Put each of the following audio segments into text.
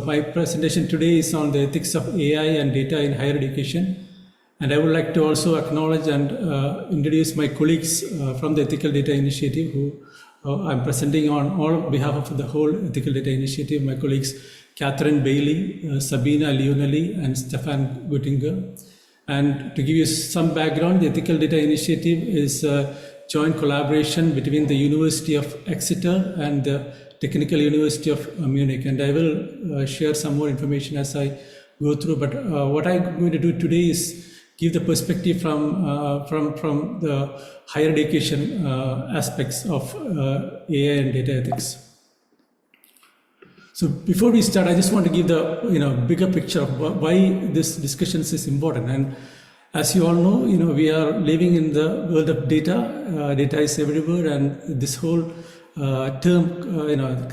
my presentation today is on the ethics of AI and data in higher education. And I would like to also acknowledge and introduce my colleagues from the Ethical Data Initiative, who I'm presenting on behalf of the whole Ethical Data Initiative. My colleagues Catherine Bailey, Sabina Leonelli, and Stefan Guttinger. And to give you some background, the Ethical Data Initiative is a joint collaboration between the University of Exeter and the Technical University of Munich. And I will share some more information as I go through. But what I'm going to do today is give the perspective from the higher education aspects of AI and data ethics. So before we start, I just want to give the bigger picture of why this discussion is important. And as you all know, we are living in the world of data. Data is everywhere, and this whole term,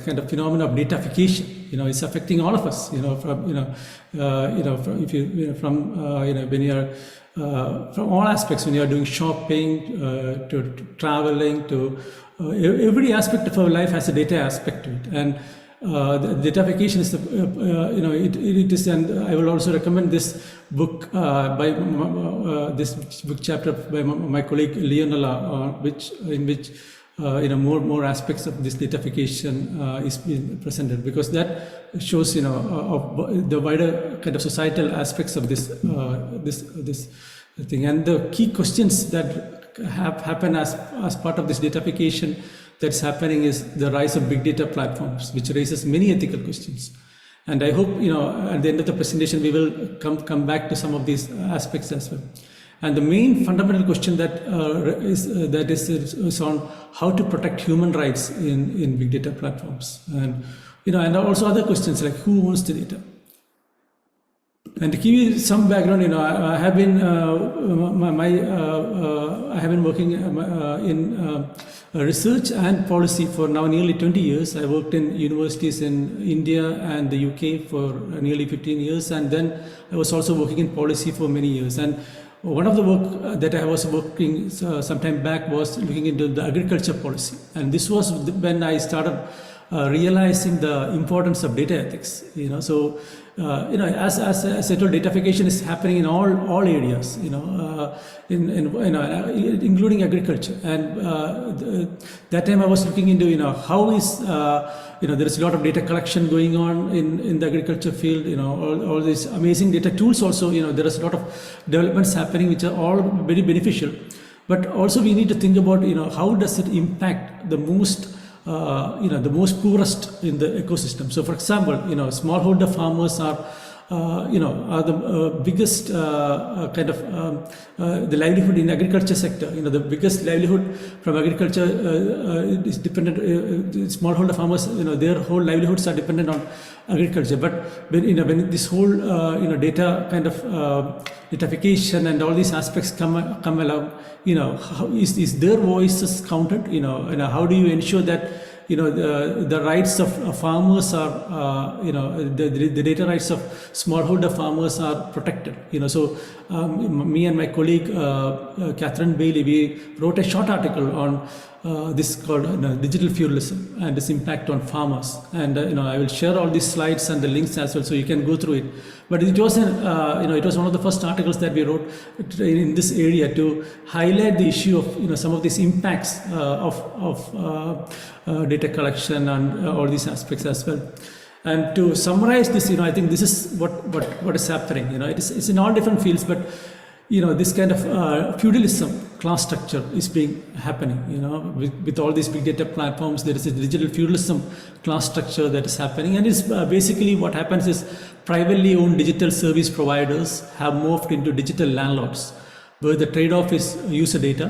kind of phenomenon of datafication, is affecting all of us. When you are from all aspects, when you are doing shopping, to traveling, to every aspect of our life has a data aspect to it. And the datafication is it is, and I will also recommend this book this book chapter by my colleague Leonella, in which more aspects of this datafication is being presented, because that shows of the wider kind of societal aspects of this thing. And the key questions that have happened as part of this datafication that's happening is the rise of big data platforms, which raises many ethical questions. And I hope at the end of the presentation we will come back to some of these aspects as well. And the main fundamental question that is on how to protect human rights in big data platforms, and and also other questions like who owns the data. And to give you some background, I have been working in research and policy for now nearly 20 years. I worked in universities in India and the UK for nearly 15 years, and then I was also working in policy for many years. And one of the work that I was working some time back was looking into the agriculture policy, and this was when I started realizing the importance of data ethics. So as I told, datafication is happening in all areas, including agriculture. And that time I was looking into how is there is a lot of data collection going on in the agriculture field. All these amazing data tools also. There is a lot of developments happening which are all very beneficial. But also we need to think about how does it impact the most the most poorest in the ecosystem. So, for example, smallholder farmers are the biggest kind of the livelihood in agriculture sector. The biggest livelihood from agriculture is dependent. Smallholder farmers, their whole livelihoods are dependent on agriculture. But when this whole data kind of datafication and all these aspects come along, how is their voices counted? How do you ensure that the rights of farmers are the data rights of smallholder farmers are protected. So me and my colleague Catherine Bailey, we wrote a short article on this called digital feudalism and its impact on farmers. And I will share all these slides and the links as well, so you can go through it. But it was it was one of the first articles that we wrote in this area to highlight the issue of some of these impacts of data collection and all these aspects as well. And to summarize this, I think this is what is happening. It's in all different fields, but this kind of feudalism class structure is happening. With all these big data platforms, there is a digital feudalism class structure that is happening, and it's basically what happens is privately owned digital service providers have morphed into digital landlords, where the trade-off is user data,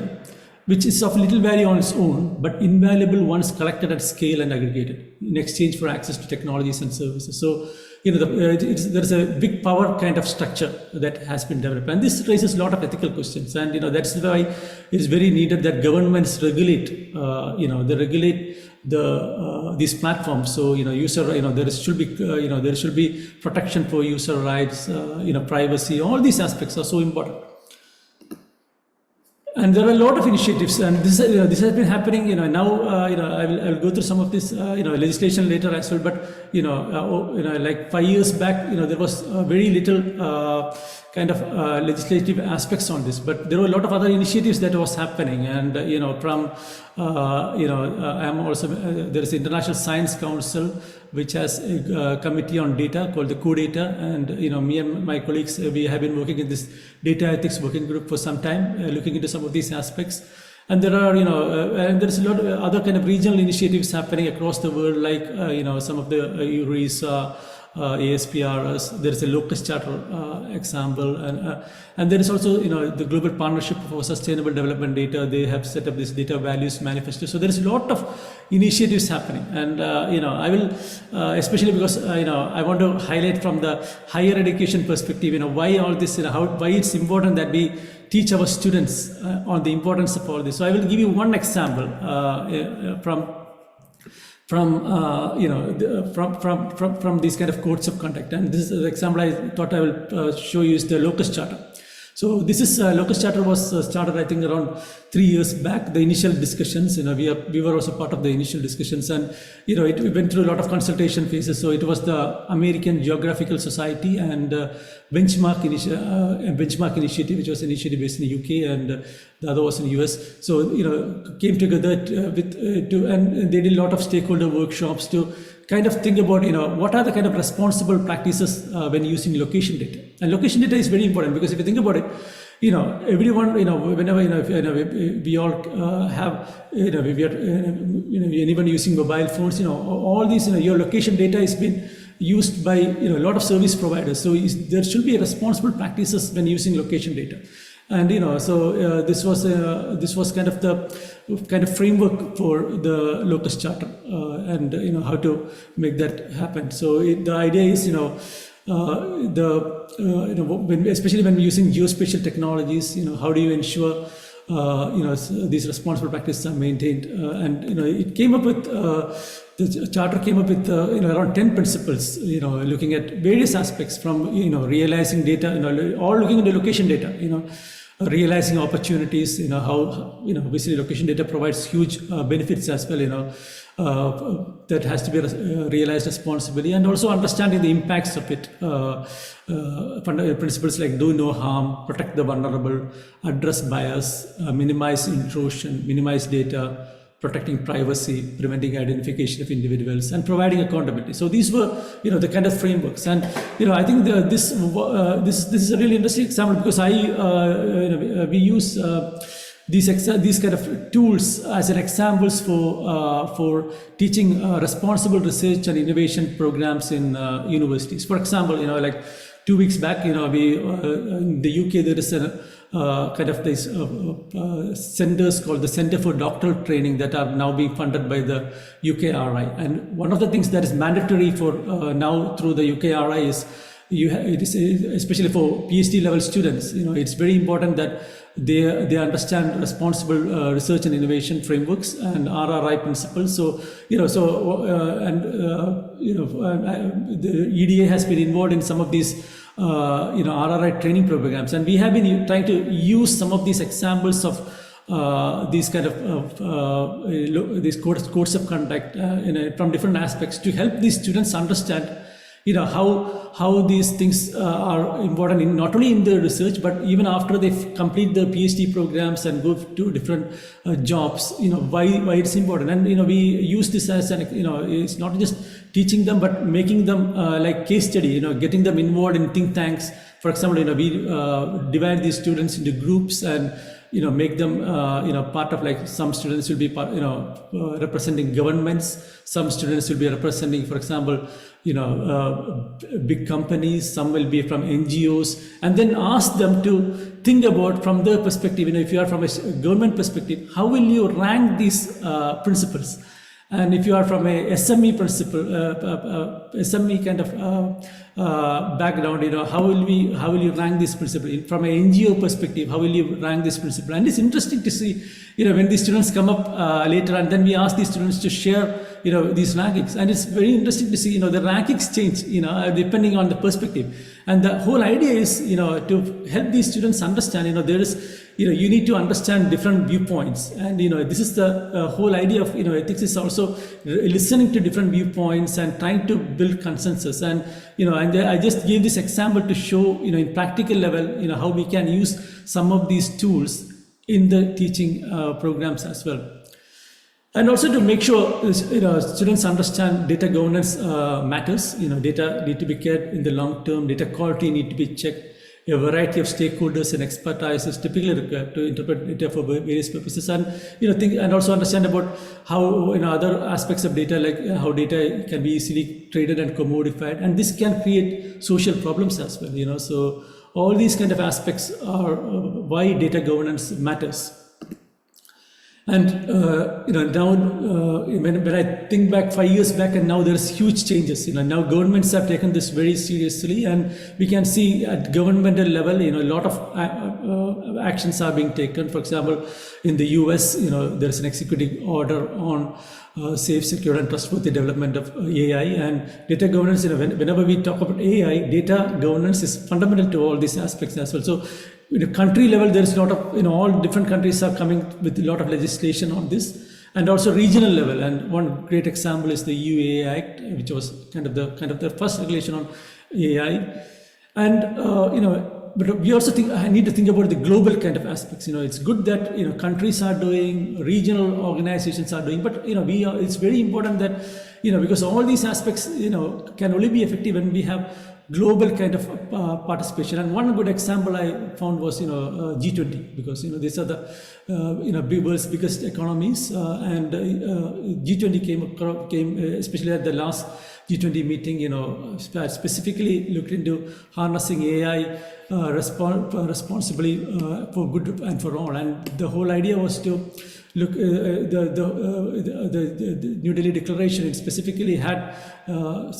which is of little value on its own, but invaluable once collected at scale and aggregated in exchange for access to technologies and services. So, there's a big power kind of structure that has been developed, and this raises a lot of ethical questions. And that's why it's very needed that governments regulate, these platforms. So user, there should be protection for user rights, privacy. All these aspects are so important. and there are a lot of initiatives, and this has been happening. Now I will go through some of this legislation later as well. But like 5 years back, there was very little kind of legislative aspects on this. But there were a lot of other initiatives that was happening, and from I am also there is the International Science Council, which has a committee on data called the CoData, and me and my colleagues, we have been working in this data ethics working group for some time, looking into some of these aspects. And there are and there's a lot of other kind of regional initiatives happening across the world, like some of the EURESA, ASPRS. There is a locus charter example, and there is also the Global Partnership for Sustainable Development Data. They have set up this data values manifesto. So there is a lot of initiatives happening, and I will especially because I want to highlight from the higher education perspective, why all this, why it's important that we teach our students on the importance of all this. So I will give you one example from these kind of codes of conduct, and this is the example I thought I will show you is the locus charter. So this is locus charter was started I think around 3 years back. The initial discussions, we were also part of the initial discussions, and it went through a lot of consultation phases. So it was the American Geographical Society and benchmark initiative, which was an initiative based in the UK, and the other was in the US. So came together and they did a lot of stakeholder workshops to kind of think about what are the kind of responsible practices when using location data. And location data is very important, because if you think about it, everyone, whenever we all have, we are, anyone using mobile phones, all these, your location data has been used by a lot of service providers. So there should be responsible practices when using location data. And this was kind of the framework for the locus charter, and how to make that happen. So the idea is especially when using geospatial technologies, how do you ensure these responsible practices are maintained, and it came up with the charter came up with around 10 principles, looking at various aspects from realizing data, all looking into location data, realizing opportunities, how obviously location data provides huge benefits as well, that has to be realized responsibly, and also understanding the impacts of it. Principles like do no harm, protect the vulnerable, address bias, minimize intrusion, minimize data, protecting privacy, preventing identification of individuals, and providing accountability. So these were, the kind of frameworks. And I think this is a really interesting example, because we use these kind of tools as an examples for teaching responsible research and innovation programs in universities. For example, like 2 weeks back, we in the UK there is a kind of these centers called the Center for Doctoral Training that are now being funded by the UKRI. And one of the things that is mandatory for now through the UKRI is it is especially for PhD level students. It's very important that they understand responsible research and innovation frameworks and RRI principles. So the EDA has been involved in some of these RRI training programs, and we have been trying to use some of these examples of these kind of these codes of conduct from different aspects to help these students understand how these things are important in not only in the research, but even after they complete the PhD programs and go to different jobs, why it's important. And we use this as an it's not just teaching them, but making them like case study, getting them involved in think tanks. For example, we divide these students into groups and make them part of, like, some students will be part, representing governments, some students will be representing, for example, big companies, some will be from NGOs, and then ask them to think about from their perspective, if you are from a government perspective, how will you rank these principles? And if you are from a SME principle, SME kind of background, how will you rank this principle? From an NGO perspective, how will you rank this principle? And it's interesting to see, when these students come up later, and then we ask these students to share, these rankings, and it's very interesting to see, the rankings change, depending on the perspective. And the whole idea is, to help these students understand, there is, you need to understand different viewpoints, and this is the whole idea of ethics is also listening to different viewpoints and trying to build consensus. And and I just gave this example to show in practical level how we can use some of these tools in the teaching programs as well. And also to make sure students understand data governance matters. Data need to be kept in the long term. Data quality need to be checked. A variety of stakeholders and expertise is typically required to interpret data for various purposes, and think and also understand about how other aspects of data, like how data can be easily traded and commodified, and this can create social problems as well. So all these kind of aspects are why data governance matters. And now when I think back 5 years back, and now there's huge changes. Now governments have taken this very seriously, and we can see at governmental level, a lot of actions are being taken. For example, in the US, there's an executive order on safe, secure, and trustworthy development of AI and data governance. Whenever we talk about AI, data governance is fundamental to all these aspects as well. So country level, there is a lot of all different countries are coming with a lot of legislation on this, and also regional level. And one great example is the EU AI Act, which was kind of the first regulation on AI. And but we also need to think about the global kind of aspects. It's good that countries are doing, regional organizations are doing, but it's very important that because all these aspects can only be effective when we have global kind of participation. And one good example I found was G20, because these are the world's biggest economies, and G20 came especially at the last G20 meeting, specifically looked into harnessing AI responsibly for good and for all. And the whole idea was to look the New Delhi Declaration. It specifically had a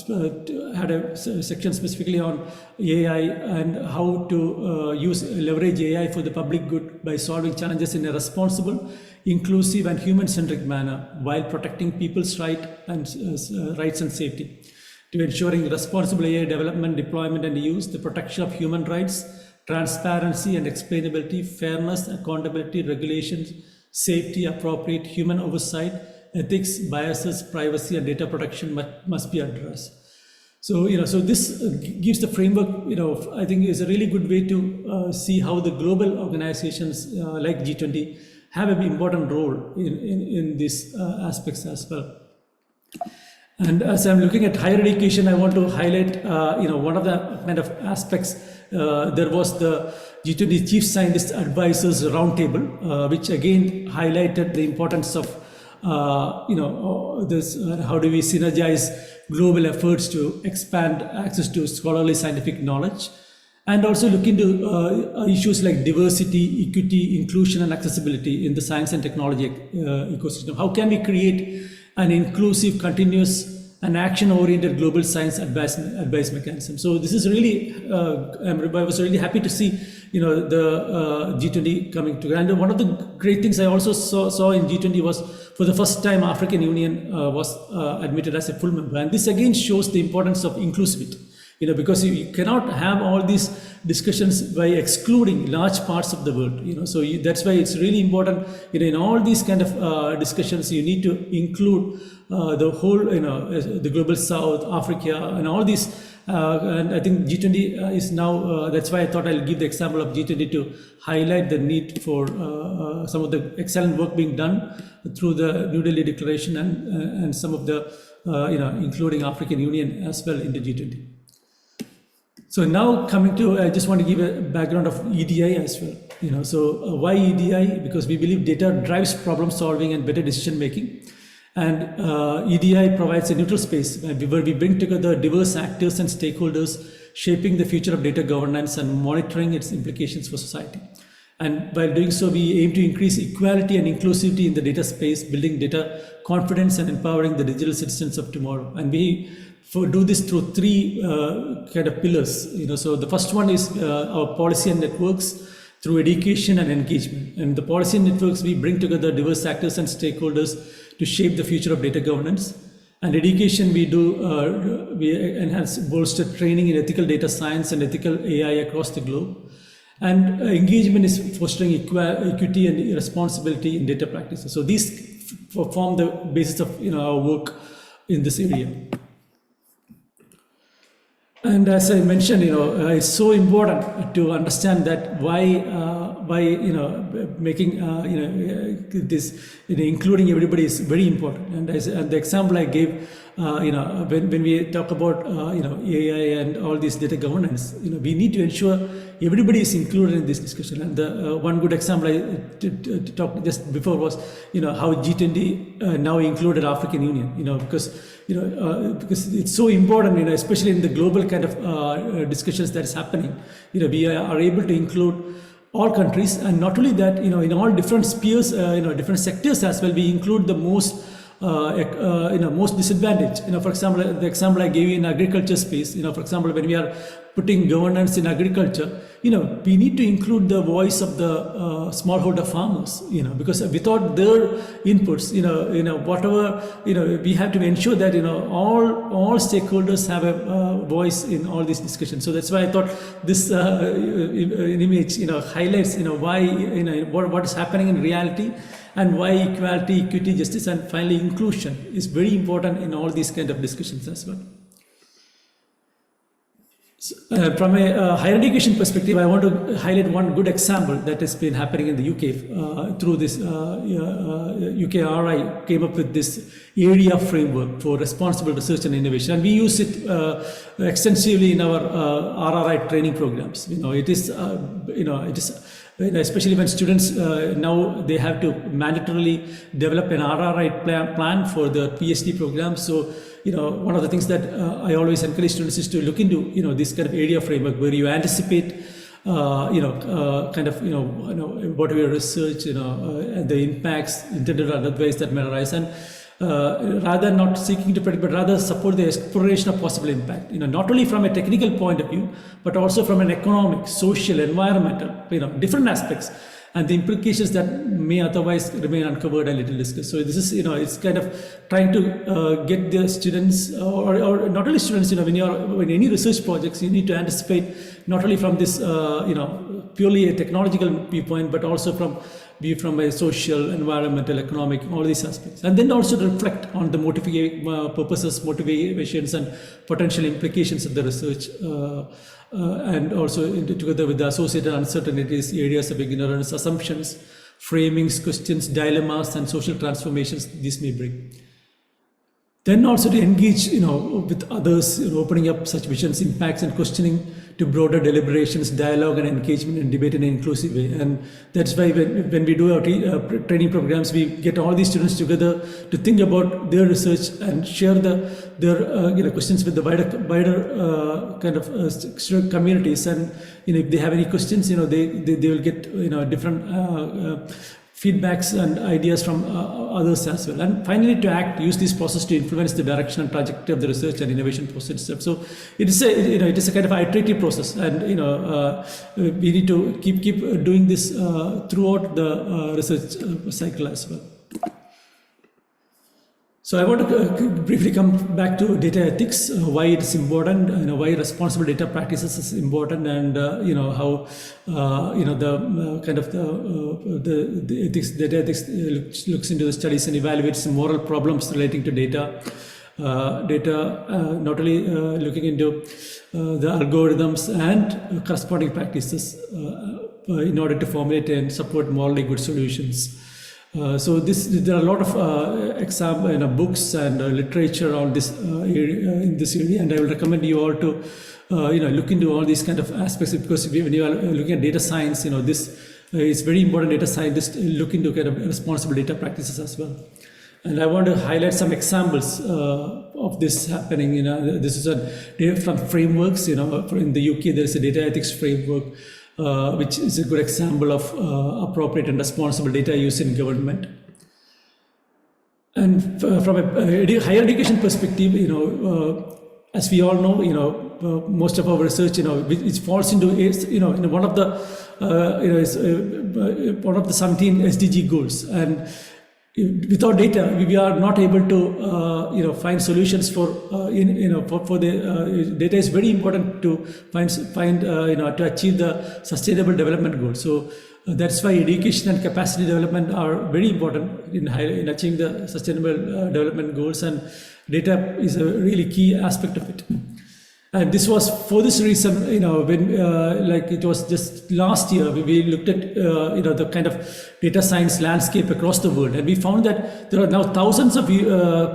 section specifically on AI and how to leverage AI for the public good by solving challenges in a responsible, inclusive, and human-centric manner while protecting people's rights and safety. To ensuring responsible AI development, deployment, and use, the protection of human rights, transparency and explainability, fairness, accountability, regulations, safety, appropriate human oversight, ethics, biases, privacy, and data protection must be addressed. So, so this gives the framework, I think is a really good way to see how the global organizations like G20 have an important role in these aspects as well. And as I'm looking at higher education, I want to highlight, one of the kind of aspects. There was the G20 Chief Scientist Advisors Roundtable, which again highlighted the importance of, this. How do we synergize global efforts to expand access to scholarly scientific knowledge, and also look into issues like diversity, equity, inclusion, and accessibility in the science and technology ecosystem. How can we create an inclusive, continuous, and action-oriented global science advice mechanism? So this is really, I was really happy to see, the G20 coming together. And one of the great things I also saw in G20 was, for the first time, African Union was admitted as a full member. And this again shows the importance of inclusivity. Because you cannot have all these discussions by excluding large parts of the world. So that's why it's really important. In all these kind of discussions, you need to include the whole, the global South, Africa, and all these. And I think G20 is now. That's why I thought I'll give the example of G20 to highlight the need for some of the excellent work being done through the New Delhi Declaration and some of the, including African Union as well into G20. So now coming to, I just want to give a background of EDI as well. So why EDI? Because we believe data drives problem solving and better decision making. And EDI provides a neutral space where we bring together diverse actors and stakeholders, shaping the future of data governance and monitoring its implications for society. And by doing so, we aim to increase equality and inclusivity in the data space, building data confidence and empowering the digital citizens of tomorrow. And we do this through three kind of pillars. So the first one is our policy and networks through education and engagement. And the policy and networks, we bring together diverse actors and stakeholders to shape the future of data governance. And education, we enhance, bolster training in ethical data science and ethical AI across the globe. And engagement is fostering equity and responsibility in data practices. So these form the basis of our work in this area. And as I mentioned, it's so important to understand that why making this including everybody is very important. And the example I gave, when we talk about AI and all this data governance, we need to ensure everybody is included in this discussion. And the one good example I talked just before was how G20 now included African Union, because it's so important, especially in the global kind of discussions that is happening. We are able to include all countries, and not only that, in all different spheres, different sectors as well. We include the most most disadvantaged. For example, the example I gave you in agriculture space. For example, when we are putting governance in agriculture, we need to include the voice of the smallholder farmers. Because without their inputs, whatever, we have to ensure that all stakeholders have a voice in all these discussions. So that's why I thought this image highlights why what is happening in reality, and why equality, equity, justice, and finally inclusion is very important in all these kind of discussions as well. So, from a higher education perspective, I want to highlight one good example that has been happening in the UK through this UKRI came up with this area framework for responsible research and innovation, and we use it extensively in our RRI training programs. It is especially when students now they have to mandatorily develop an RRI plan for the PhD program. So one of the things that I always encourage students is to look into this kind of area framework where you anticipate whatever your research and the impacts intended or otherwise that may arise, and rather not seeking to predict, but rather support the exploration of possible impact, not only from a technical point of view, but also from an economic, social, environmental, different aspects, and the implications that may otherwise remain uncovered and little discussed. So this is, it's kind of trying to get the students, or not only students, when you're in any research projects, you need to anticipate not only from this, purely a technological viewpoint, but also from a social, environmental, economic, all these aspects. And then also to reflect on the purposes, motivations, and potential implications of the research, and also together with the associated uncertainties, areas of ignorance, assumptions, framings, questions, dilemmas, and social transformations this may bring. Then also to engage, with others, opening up such visions, impacts, and questioning to broader deliberations, dialogue, and engagement and debate in an inclusive way. And that's why when we do our training programs, we get all these students together to think about their research and share their questions with the wider kind of student communities. And if they have any questions, they will get different feedbacks and ideas from others as well. And finally, to act, use this process to influence the direction and trajectory of the research and innovation process itself. So it is a kind of iterative process, and we need to keep doing this throughout the research cycle as well. So I want to briefly come back to data ethics, why it is important, why responsible data practices is important, and how the kind of the ethics, data ethics looks into the studies and evaluates moral problems relating to data. Not only looking into the algorithms and corresponding practices in order to formulate and support morally good solutions. So there are a lot of example books and literature on this in this area, and I will recommend you all to look into all these kind of aspects, because when you are looking at data science, this it's very important. Data scientists look into kind of responsible data practices as well. And I want to highlight some examples of this happening. This is from frameworks. In the UK there is a data ethics framework, which is a good example of appropriate and responsible data use in government. And from a higher education perspective, as we all know, most of our research, which falls into one of the one of the 17 SDG goals, and without data, we are not able to find solutions for for the data is very important to find to achieve the sustainable development goals. So that's why education and capacity development are very important in achieving the sustainable development goals, and data is a really key aspect of it. And this was for this reason, when like it was just last year, we looked at the kind of data science landscape across the world, and we found that there are now thousands of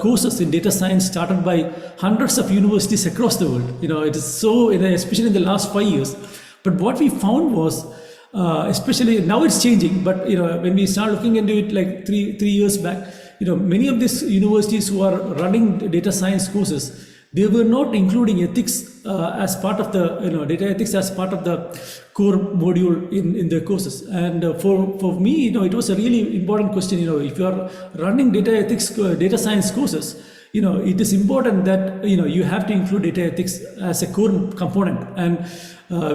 courses in data science started by hundreds of universities across the world. It is so, especially in the last 5 years. But what we found was, especially now it's changing, but when we start looking into it like three years back, many of these universities who are running data science courses, they were not including ethics as part of the data ethics as part of the core module in their courses. And for me, it was a really important question. If you are running data science courses, it is important that you have to include data ethics as a core component. And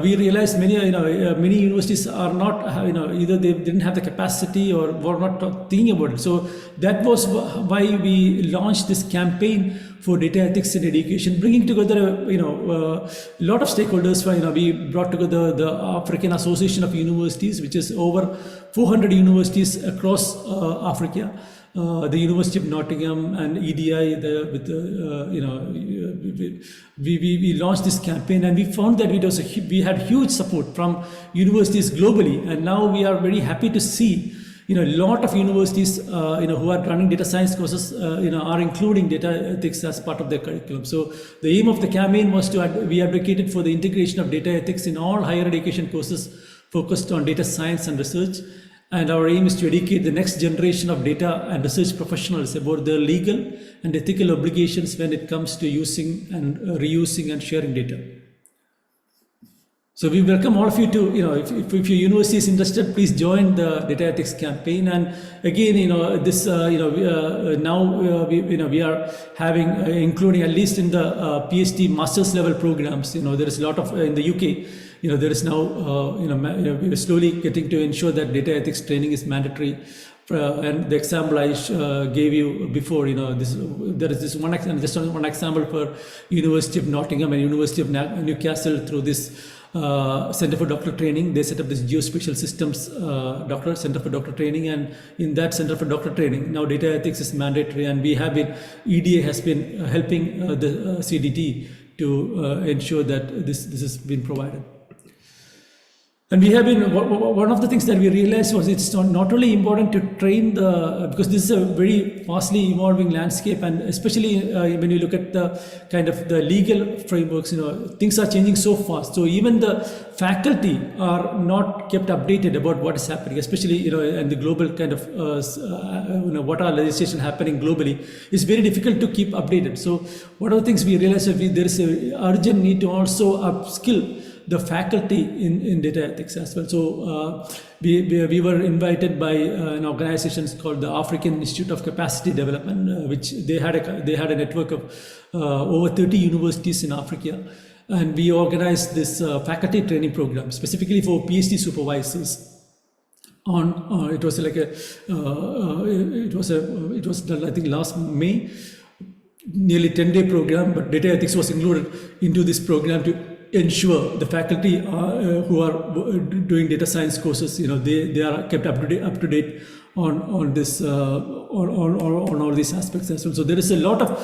we realized many universities are not either they didn't have the capacity or were not thinking about it. So that was why we launched this campaign for data ethics in education, bringing together a lot of stakeholders. We brought together the African Association of Universities, which is over 400 universities across Africa. The University of Nottingham and EDI, we launched this campaign, and we found that we had huge support from universities globally. And now we are very happy to see a lot of universities who are running data science courses are including data ethics as part of their curriculum. So the aim of the campaign was we advocated for the integration of data ethics in all higher education courses focused on data science and research. And our aim is to educate the next generation of data and research professionals about their legal and ethical obligations when it comes to using and reusing and sharing data. So we welcome all of you to, if your university is interested, please join the data ethics campaign. And again, now we are having, including at least in the PhD master's level programs, there is a lot of, in the UK, there is now, we are slowly getting to ensure that data ethics training is mandatory. And the example I gave you before, there is this one example for University of Nottingham and University of Newcastle through this Center for Doctor Training. They set up this Geospatial Systems Center for Doctor Training, and in that Center for Doctor Training, now data ethics is mandatory, and EDA has been helping the CDT to ensure that this has been provided. And we have been, one of the things that we realized was it's not only important to train because this is a very fastly evolving landscape, and especially when you look at the kind of the legal frameworks, things are changing so fast. So even the faculty are not kept updated about what is happening, especially, and the global kind of, what are legislation happening globally. It's very difficult to keep updated. So one of the things we realized is there is an urgent need to also upskill the faculty in data ethics as well. So we were invited by an organization called the African Institute of Capacity Development, which they had a network of over 30 universities in Africa, and we organized this faculty training program specifically for PhD supervisors. It was done, I think, last May, nearly 10-day program, but data ethics was included into this program to ensure the faculty who are doing data science courses, they are kept up to date on this on all these aspects as well. So there is a lot of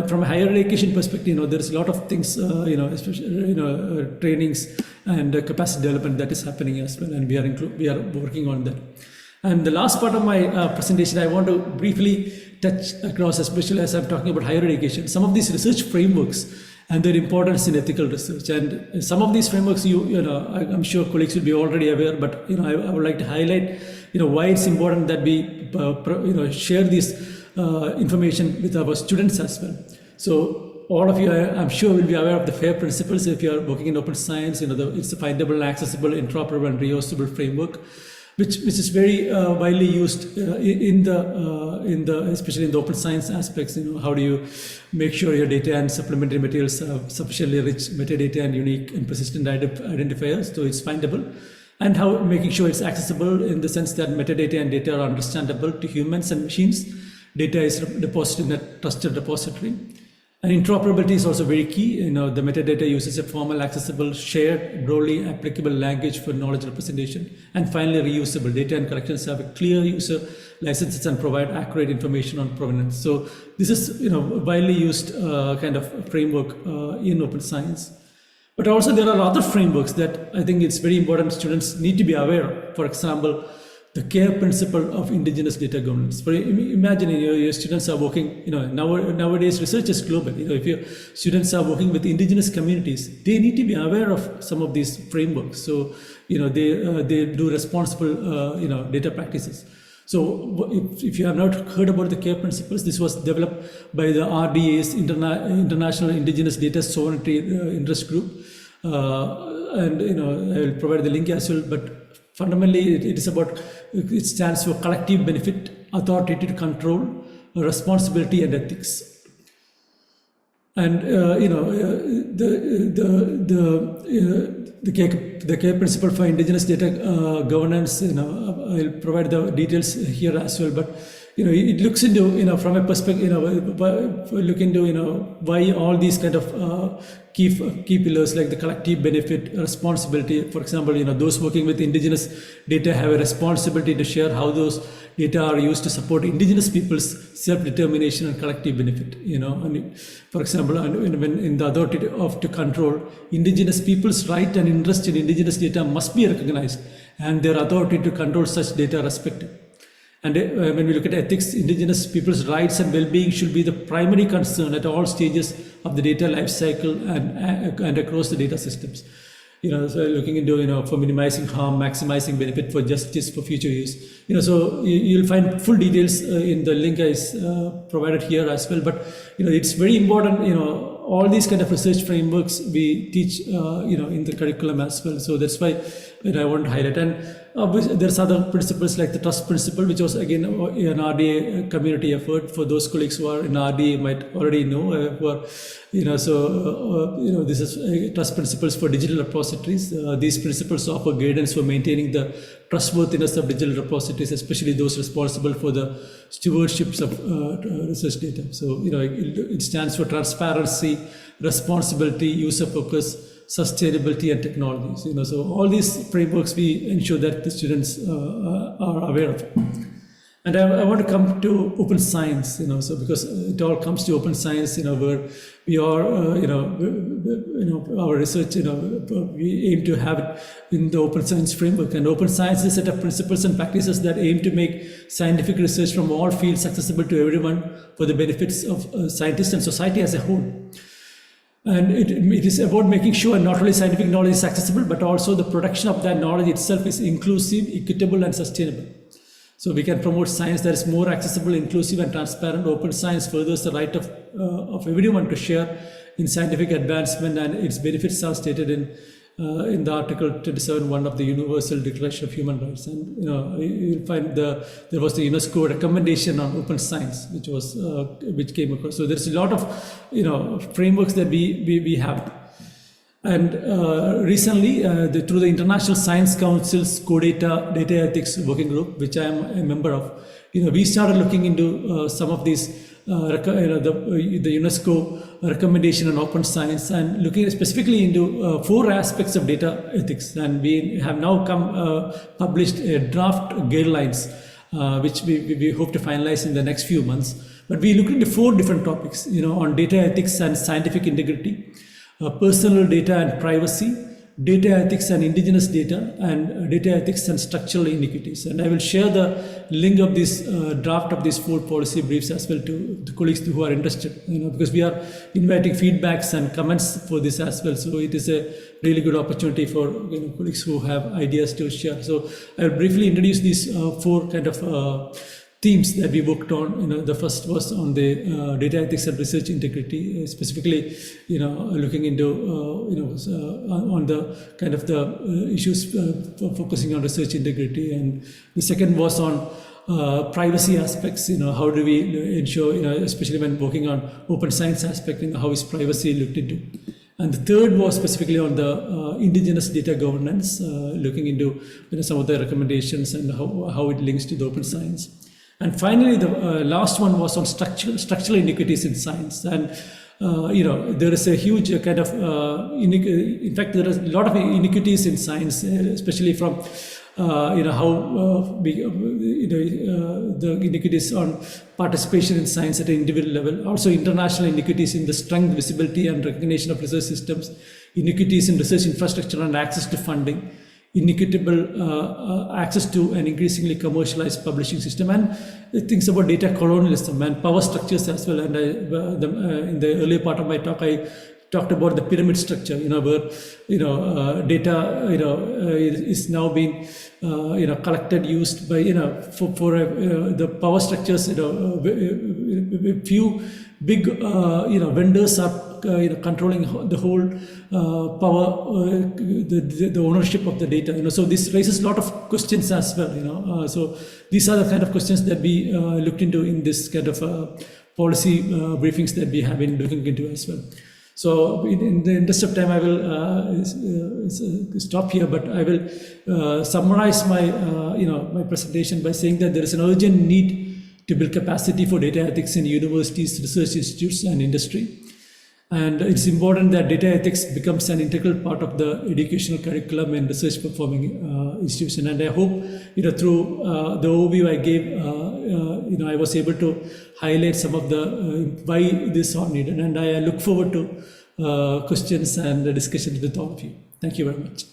from a higher education perspective, there is a lot of things, especially trainings and capacity development that is happening as well, and we are working on that. And the last part of my presentation, I want to briefly touch across, especially as I'm talking about higher education, some of these research frameworks and their importance in ethical research. And some of these frameworks, I'm sure colleagues will be already aware, but I would like to highlight, why it's important that we, share this information with our students as well. So all of you, I'm sure, will be aware of the FAIR principles. If you are working in open science, it's a findable, accessible, interoperable, and reusable framework, which is very widely used especially in the open science aspects. How do you make sure your data and supplementary materials have sufficiently rich metadata and unique and persistent identifiers, so it's findable. and how making sure it's accessible in the sense that metadata and data are understandable to humans and machines. Data is deposited in a trusted repository. And interoperability is also very key. The metadata uses a formal, accessible, shared, broadly applicable language for knowledge representation. And finally, reusable. Data and collections have a clear user licenses and provide accurate information on provenance. So this is widely used kind of framework in open science. But also there are other frameworks that I think it's very important students need to be aware of. For example, the care principle of indigenous data governance. Imagine your students are working, nowadays research is global. If your students are working with indigenous communities, they need to be aware of some of these frameworks. So, they do responsible, data practices. So if you have not heard about the care principles, this was developed by the RDA's International Indigenous Data Sovereignty Interest Group. And, I will provide the link as well, but fundamentally, it stands for collective benefit, authoritative control, responsibility, and ethics. And the care principle for indigenous data governance. I'll provide the details here as well. But it looks into from a perspective. Look into why all these kind of key pillars like the collective benefit, responsibility. For example, those working with indigenous data have a responsibility to share how those data are used to support indigenous people's self-determination and collective benefit. And for example, when in the authority to control, indigenous people's right and interest in indigenous data must be recognized, and their authority to control such data respected. And when we look at ethics, indigenous people's rights and well-being should be the primary concern at all stages of the data life cycle and across the data systems. So looking into, for minimizing harm, maximizing benefit for justice for future use. So you'll find full details in the link is provided here as well. But, it's very important, all these kind of research frameworks we teach, in the curriculum as well. So that's why I want to highlight. And there's other principles like the trust principle, which was again an RDA community effort. For those colleagues who are in RDA might already know, this is trust principles for digital repositories. These principles offer guidance for maintaining the trustworthiness of digital repositories, especially those responsible for the stewardships of research data. So, it stands for transparency, responsibility, user focus, sustainability, and technologies. So all these frameworks we ensure that the students are aware of. And I want to come to open science, so because it all comes to open science, where we are, our research, we aim to have it in the open science framework. And open science is a set of principles and practices that aim to make scientific research from all fields accessible to everyone for the benefits of scientists and society as a whole. And it is about making sure not only scientific knowledge is accessible, but also the production of that knowledge itself is inclusive, equitable, and sustainable. So we can promote science that is more accessible, inclusive, and transparent. Open science furthers the right of everyone to share in scientific advancement, and its benefits are stated in the Article 27.1 of the Universal Declaration of Human Rights. And you'll find there was the UNESCO recommendation on open science, which came across. So there's a lot of frameworks that we have. And recently, through the International Science Council's Co-Data Data Ethics Working Group, which I am a member of, we started looking into some of these, the UNESCO recommendation on open science, and looking specifically into 4 aspects of data ethics. And we have now published a draft guidelines, which we hope to finalize in the next few months. But we looked into 4 different topics, on data ethics and scientific integrity, personal data and privacy, data ethics and indigenous data, and data ethics and structural inequities. And I will share the link of this draft of these 4 policy briefs as well to the colleagues who are interested, because we are inviting feedbacks and comments for this as well. So it is a really good opportunity for colleagues who have ideas to share. So I will briefly introduce these 4 kind of themes that we worked on. The first was on the data ethics and research integrity, specifically, looking into, on the kind of the issues focusing on research integrity. And the second was on privacy aspects. How do we ensure, especially when working on open science aspect, how is privacy looked into? And the third was specifically on the indigenous data governance, looking into some of the recommendations and how it links to the open science. And finally, the last one was on structural inequities in science. And there is a huge kind of, in fact, there is a lot of inequities in science, especially from how the inequities on participation in science at an individual level, also international inequities in the strength, visibility, and recognition of research systems, inequities in research infrastructure and access to funding, inequitable access to an increasingly commercialized publishing system, and things about data colonialism and power structures as well. And in the earlier part of my talk, I talked about the pyramid structure, where data, is now being, collected, used by, for the power structures. A few big, vendors are, controlling the whole power, the ownership of the data. So this raises a lot of questions as well. So these are the kind of questions that we looked into in this kind of policy briefings that we have been looking into as well. So in the interest of time, I will stop here, but I will summarize my my presentation by saying that there is an urgent need to build capacity for data ethics in universities, research institutes, and industry. And it's important that data ethics becomes an integral part of the educational curriculum and research performing institution. And I hope, through the overview I gave, I was able to highlight some of the why this are needed. And I look forward to questions and discussions with all of you. Thank you very much.